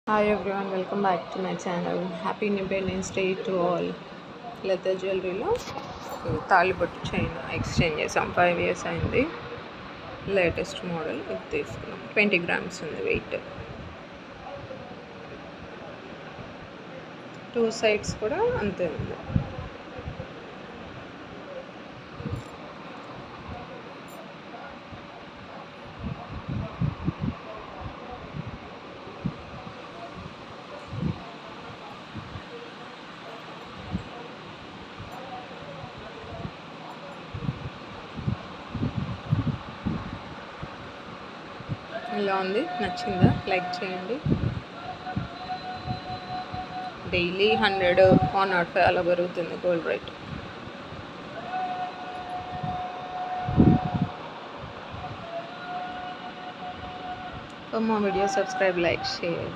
Hi everyone, welcome back to my channel. Happy Independence Day to all. Leather జ్యువెలరీలో తాళిబొట్టు chain exchange చేసాం. 5 years అయింది. Latest model ఇది తీసుకున్నాం. 20 grams ఉంది వెయిట్. టూ సైడ్స్ కూడా అంతే ఉంది. ఇలా ఉంది, నచ్చిందా? లైక్ చేయండి. డైలీ 100 105 అలా పెరుగుతుంది gold rate. For more videos, subscribe, like, share.